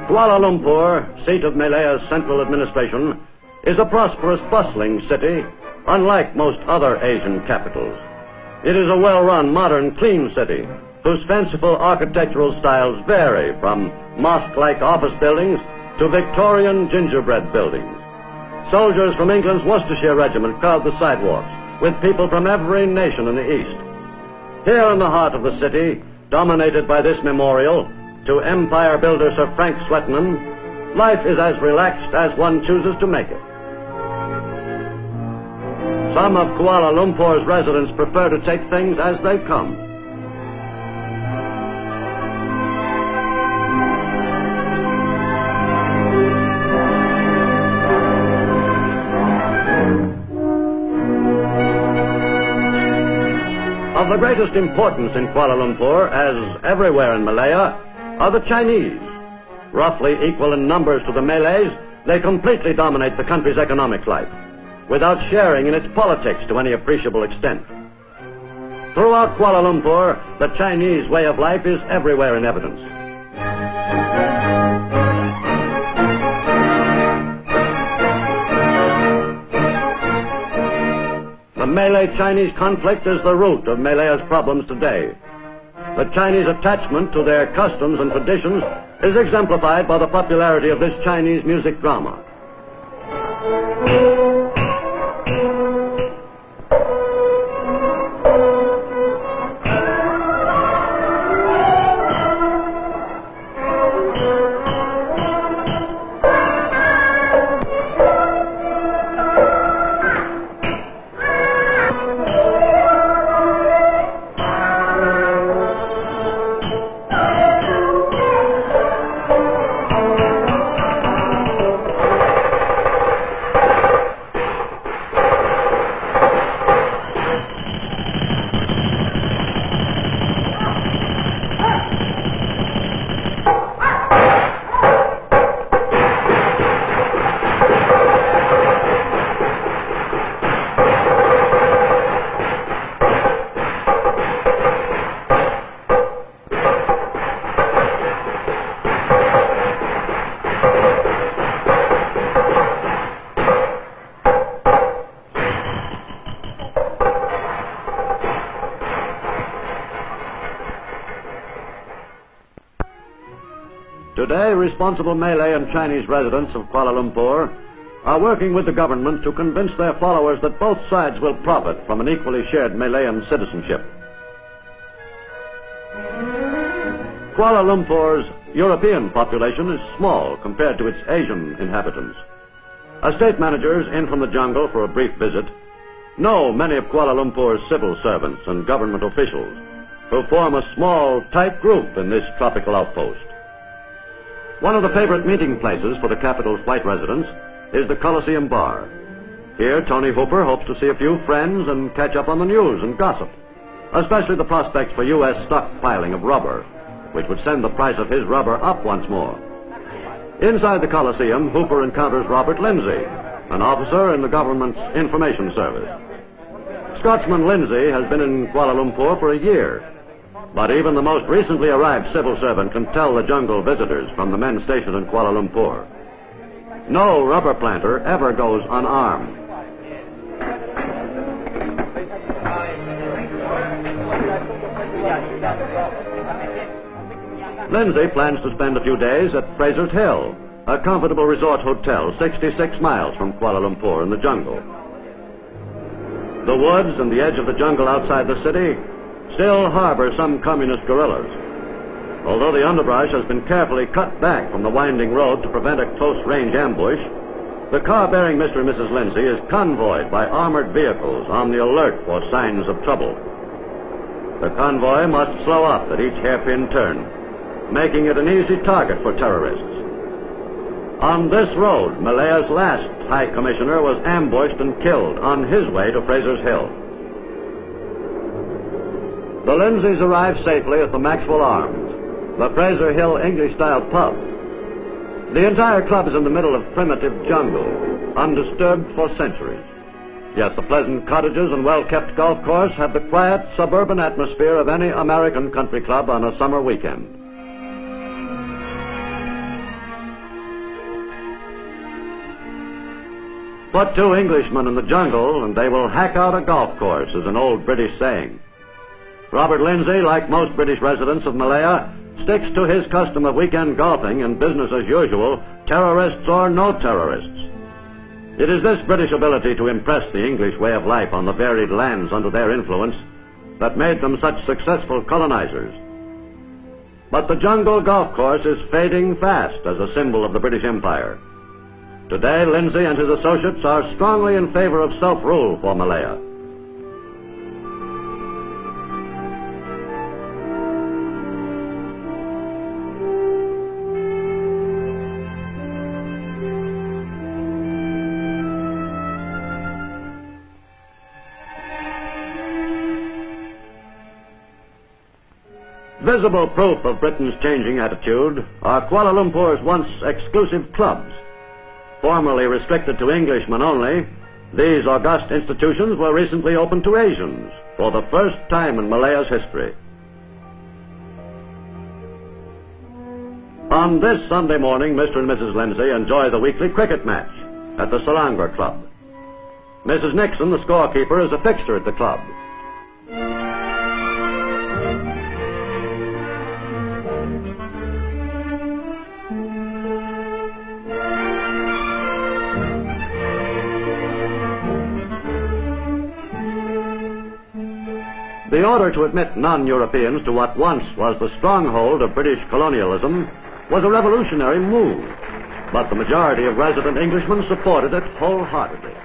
Kuala Lumpur, seat of Malaya's central administration, is a prosperous, bustling city, unlike most other Asian capitals. It is a well-run, modern, clean city, whose fanciful architectural styles vary from mosque-like office buildings to Victorian gingerbread buildings. Soldiers from England's Worcestershire Regiment crowd the sidewalks, with people from every nation in the East. Here in the heart of the city, dominated by this memorial to empire builder Sir Frank Swettenham, life is as relaxed as one chooses to make it. Some of Kuala Lumpur's residents prefer to take things as they come. Of the greatest importance in Kuala Lumpur, as everywhere in Malaya, are the Chinese. Roughly equal in numbers to the Malays, they completely dominate the country's economic life, without sharing in its politics to any appreciable extent. Throughout Kuala Lumpur, the Chinese way of life is everywhere in evidence. The Malay-Chinese conflict is the root of Malaya's problems today. The Chinese attachment to their customs and traditions is exemplified by the popularity of this Chinese music drama. Today, responsible Malay and Chinese residents of Kuala Lumpur are working with the government to convince their followers that both sides will profit from an equally shared Malayan citizenship. Kuala Lumpur's European population is small compared to its Asian inhabitants. Estate managers in from the jungle for a brief visit know many of Kuala Lumpur's civil servants and government officials, who form a small, tight group in this tropical outpost. One of the favorite meeting places for the capital's white residents is the Coliseum Bar. Here, Tony Hooper hopes to see a few friends and catch up on the news and gossip, especially the prospects for U.S. stockpiling of rubber, which would send the price of his rubber up once more. Inside the Coliseum, Hooper encounters Robert Lindsay, an officer in the government's information service. Scotsman Lindsay has been in Kuala Lumpur for a year, but even the most recently arrived civil servant can tell the jungle visitors from the men stationed in Kuala Lumpur. No rubber planter ever goes unarmed. Lindsay plans to spend a few days at Fraser's Hill, a comfortable resort hotel 66 miles from Kuala Lumpur in the jungle. The woods and the edge of the jungle outside the city still harbor some communist guerrillas. Although the underbrush has been carefully cut back from the winding road to prevent a close-range ambush, the car bearing Mr. and Mrs. Lindsay is convoyed by armored vehicles on the alert for signs of trouble. The convoy must slow up at each hairpin turn, making it an easy target for terrorists. On this road, Malaya's last High Commissioner was ambushed and killed on his way to Fraser's Hill. The Lindsays arrived safely at the Maxwell Arms, the Fraser Hill English-style pub. The entire club is in the middle of primitive jungle, undisturbed for centuries. Yet the pleasant cottages and well-kept golf course have the quiet suburban atmosphere of any American country club on a summer weekend. Put two Englishmen in the jungle and they will hack out a golf course, is an old British saying. Robert Lindsay, like most British residents of Malaya, sticks to his custom of weekend golfing and business as usual, terrorists or no terrorists. It is this British ability to impress the English way of life on the varied lands under their influence that made them such successful colonizers. But the jungle golf course is fading fast as a symbol of the British Empire. Today, Lindsay and his associates are strongly in favor of self-rule for Malaya. Visible proof of Britain's changing attitude are Kuala Lumpur's once exclusive clubs. Formerly restricted to Englishmen only, these august institutions were recently opened to Asians for the first time in Malaya's history. On this Sunday morning, Mr. and Mrs. Lindsay enjoy the weekly cricket match at the Selangor Club. Mrs. Nixon, the scorekeeper, is a fixture at the club. The order to admit non-Europeans to what once was the stronghold of British colonialism was a revolutionary move, but the majority of resident Englishmen supported it wholeheartedly.